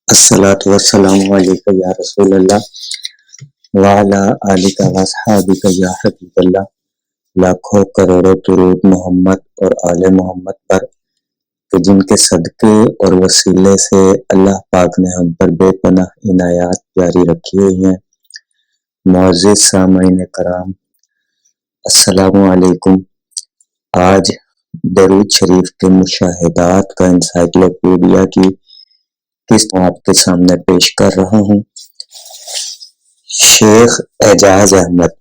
الصلاۃ والسلام علیک یا رسول اللہ وعلی آلک واصحابک یا حبیب اللہ۔ لاکھوں کروڑوں درود محمد اور آل محمد پر کہ جن کے صدقے اور وسیلے سے اللہ پاک نے ہم پر بے پناہ عنایات جاری رکھی ہوئی ہیں۔ معزز سامعین کرام، السلام علیکم۔ آج درود شریف کے مشاہدات کا انسائکلوپیڈیا کی قسط آپ کے سامنے پیش کر رہا ہوں۔ شیخ اعجاز احمد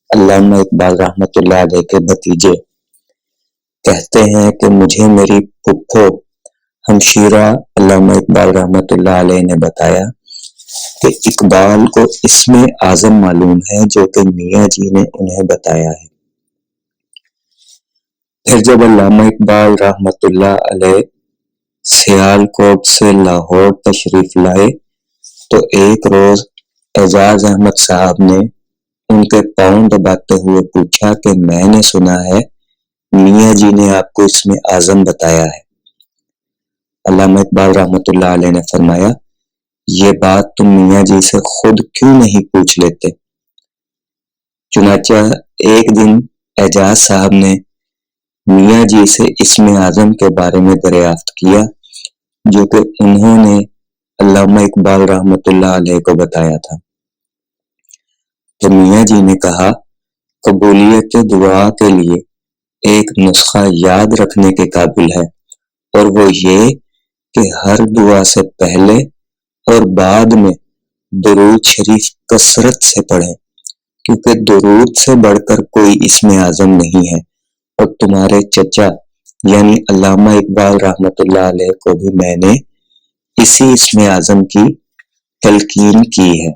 علامہ اقبال رحمۃ اللہ علیہ کے بھتیجے کہتے ہیں کہ مجھے میری پھپھو ہمشیرہ علامہ اقبال رحمۃ اللہ علیہ نے بتایا کہ اقبال کو اسم اعظم معلوم ہے جو کہ میاں جی نے انہیں بتایا ہے۔ پھر جب علامہ اقبال رحمۃ اللہ علیہ سیالکوٹ سے لاہور تشریف لائے تو ایک روز اعجاز احمد صاحب نے ان کے پاؤں دباتے ہوئے پوچھا کہ میں نے سنا ہے میاں جی نے آپ کو اسم اعظم بتایا ہے۔ علامہ اقبال رحمۃ اللہ علیہ نے فرمایا، یہ بات تم میاں جی سے خود کیوں نہیں پوچھ لیتے؟ چنانچہ ایک دن اعجاز صاحب نے میاں جی سے اسم اعظم کے بارے میں دریافت کیا جو کہ انہوں نے علامہ اقبال رحمۃ اللہ علیہ کو بتایا تھا۔ تو میاں جی نے کہا، قبولیت دعا کے لیے ایک نسخہ یاد رکھنے کے قابل ہے، اور وہ یہ کہ ہر دعا سے پہلے اور بعد میں درود شریف کثرت سے پڑھیں، کیونکہ درود سے بڑھ کر کوئی اسم اعظم نہیں ہے، اور تمہارے چچا یعنی علامہ اقبال رحمۃ اللہ علیہ کو بھی میں نے اسی اسم اعظم کی تلقین کی ہے۔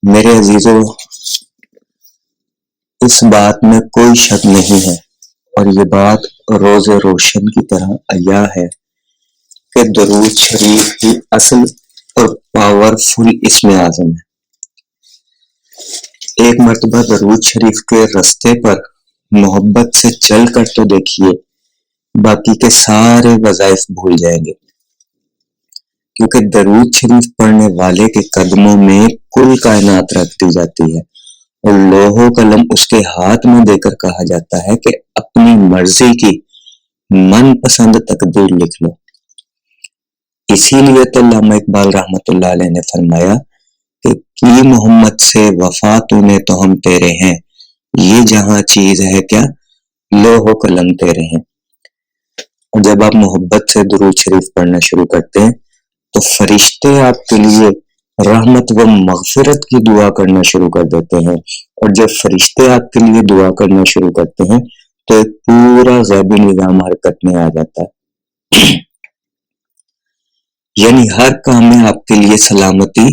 میرے عزیزو، اس بات میں کوئی شک نہیں ہے اور یہ بات روز روشن کی طرح عیاں ہے کہ درود شریف کی اصل اور پاورفل اسم اعظم ہے۔ ایک مرتبہ درود شریف کے رستے پر محبت سے چل کر تو دیکھیے، باقی کے سارے وظائف بھول جائیں گے، کیونکہ درود شریف پڑھنے والے کے قدموں میں کل کائنات رکھ دی جاتی ہے اور لوح و قلم اس کے ہاتھ میں دے کر کہا جاتا ہے کہ اپنی مرضی کی من پسند تقدیر لکھ لو۔ اسی لیے تو علامہ اقبال رحمۃ اللہ علیہ نے فرمایا کہ کی محمد سے وفا تو نے تو ہم تیرے ہیں، یہ جہاں چیز ہے کیا لوح و قلم تیرے ہیں۔ اور جب آپ محبت سے درود شریف پڑھنا شروع کرتے ہیں تو فرشتے آپ کے لیے رحمت و مغفرت کی دعا کرنا شروع کر دیتے ہیں، اور جب فرشتے آپ کے لیے دعا کرنا شروع کرتے ہیں تو ایک پورا غیبی نظام حرکت میں آ جاتا ہے، یعنی ہر کام میں آپ کے لیے سلامتی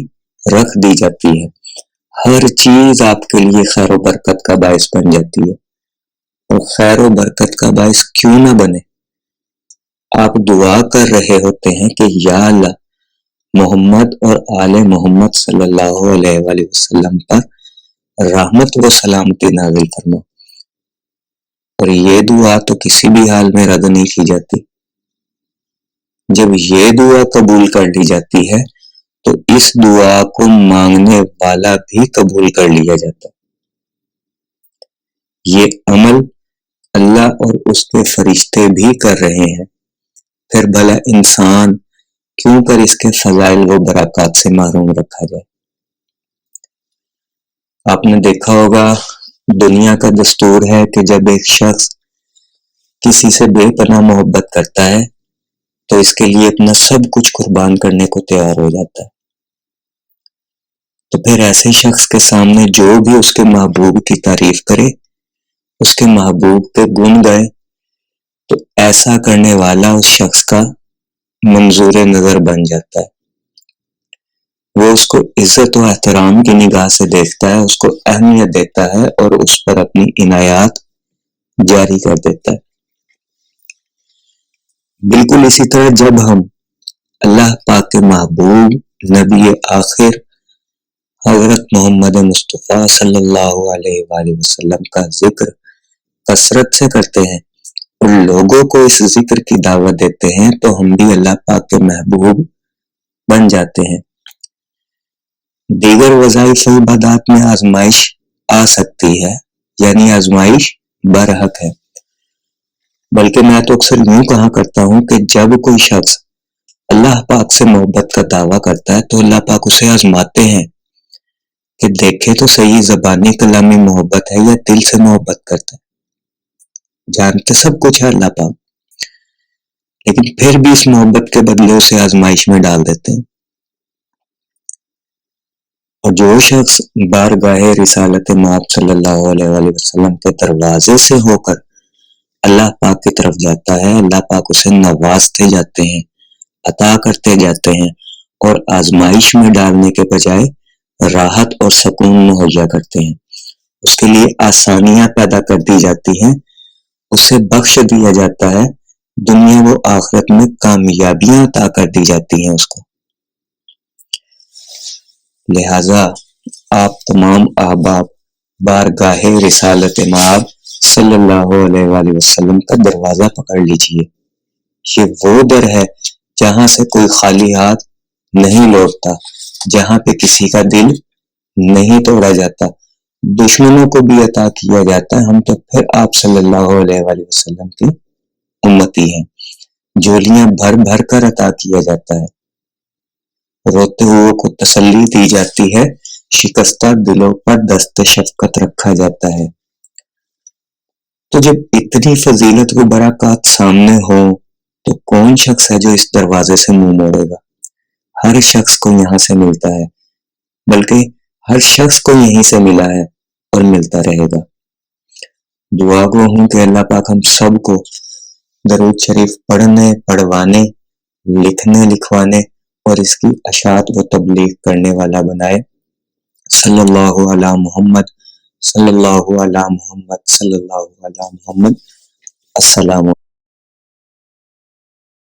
رکھ دی جاتی ہے، ہر چیز آپ کے لیے خیر و برکت کا باعث بن جاتی ہے۔ اور خیر و برکت کا باعث کیوں نہ بنے؟ آپ دعا کر رہے ہوتے ہیں کہ یا اللہ محمد اور آل محمد صلی اللہ علیہ وآلہ وسلم پر رحمت و سلامتی نازل فرما، اور یہ دعا تو کسی بھی حال میں رد نہیں کی جاتی۔ جب یہ دعا قبول کر لی جاتی ہے تو اس دعا کو مانگنے والا بھی قبول کر لیا جاتا ہے۔ یہ عمل اللہ اور اس کے فرشتے بھی کر رہے ہیں، پھر بھلا انسان کیوں کر اس کے فضائل و برکات سے محروم رکھا جائے؟ آپ نے دیکھا ہوگا دنیا کا دستور ہے کہ جب ایک شخص کسی سے بے پناہ محبت کرتا ہے تو اس کے لیے اپنا سب کچھ قربان کرنے کو تیار ہو جاتا ہے۔ تو پھر ایسے شخص کے سامنے جو بھی اس کے محبوب کی تعریف کرے، اس کے محبوب کے گن گائے، تو ایسا کرنے والا اس شخص کا منظور نظر بن جاتا ہے، وہ اس کو عزت و احترام کی نگاہ سے دیکھتا ہے، اس کو اہمیت دیتا ہے اور اس پر اپنی عنایات جاری کر دیتا ہے۔ بالکل اسی طرح جب ہم اللہ پاک کے محبوب نبی آخر حضرت محمد مصطفیٰ صلی اللہ علیہ وآلہ وسلم کا ذکر کثرت سے کرتے ہیں اور لوگوں کو اس ذکر کی دعوت دیتے ہیں، تو ہم بھی اللہ پاک کے محبوب بن جاتے ہیں۔ دیگر وظائف و عبادات میں آزمائش آ سکتی ہے، یعنی آزمائش برحق ہے، بلکہ میں تو اکثر یوں کہا کرتا ہوں کہ جب کوئی شخص اللہ پاک سے محبت کا دعویٰ کرتا ہے تو اللہ پاک اسے آزماتے ہیں کہ دیکھے تو صحیح زبانی کلامی محبت ہے یا دل سے محبت کرتا ہے۔ جانتے سب کچھ ہے اللہ پاک، لیکن پھر بھی اس محبت کے بدلے اسے آزمائش میں ڈال دیتے ہیں۔ اور جو شخص بارگاہ رسالت مآب صلی اللہ علیہ وآلہ وسلم کے دروازے سے ہو کر اللہ پاک کی طرف جاتا ہے، اللہ پاک اسے نوازتے جاتے ہیں، عطا کرتے جاتے ہیں، اور آزمائش میں ڈالنے کے بجائے راحت اور سکون مہیا کرتے ہیں، اس کے لیے آسانیاں پیدا کر دی جاتی ہیں، اسے بخش دیا جاتا ہے، دنیا و آخرت میں کامیابیاں عطا کر دی جاتی ہیں اس کو۔ لہٰذا آپ تمام احباب بارگاہ رسالت مآب صلی اللہ علیہ وآلہ وسلم کا دروازہ پکڑ لیجئے۔ یہ وہ در ہے جہاں سے کوئی خالی ہاتھ نہیں لوٹتا، جہاں پہ کسی کا دل نہیں توڑا جاتا، دشمنوں کو بھی عطا کیا جاتا ہے۔ ہم تو پھر آپ صلی اللہ علیہ وآلہ وسلم کی امتی ہیں، جھولیاں بھر بھر کر عطا کیا جاتا ہے، روتے ہوئے کو تسلی دی جاتی ہے، شکستہ دلوں پر دست شفقت رکھا جاتا ہے۔ تو جب اتنی فضیلت و برکات سامنے ہو تو کون شخص ہے جو اس دروازے سے منہ موڑے گا؟ ہر شخص کو یہاں سے ملتا ہے، بلکہ ہر شخص کو یہیں سے ملا ہے اور ملتا رہے گا۔ دعا گو ہوں کہ اللہ پاک ہم سب کو درود شریف پڑھنے، پڑھوانے، لکھنے، لکھوانے اور اس کی اشاعت و تبلیغ کرنے والا بنائے۔ صلی اللہ علی محمد، صلی اللہ علی محمد، صلی اللہ علی محمد۔ السلام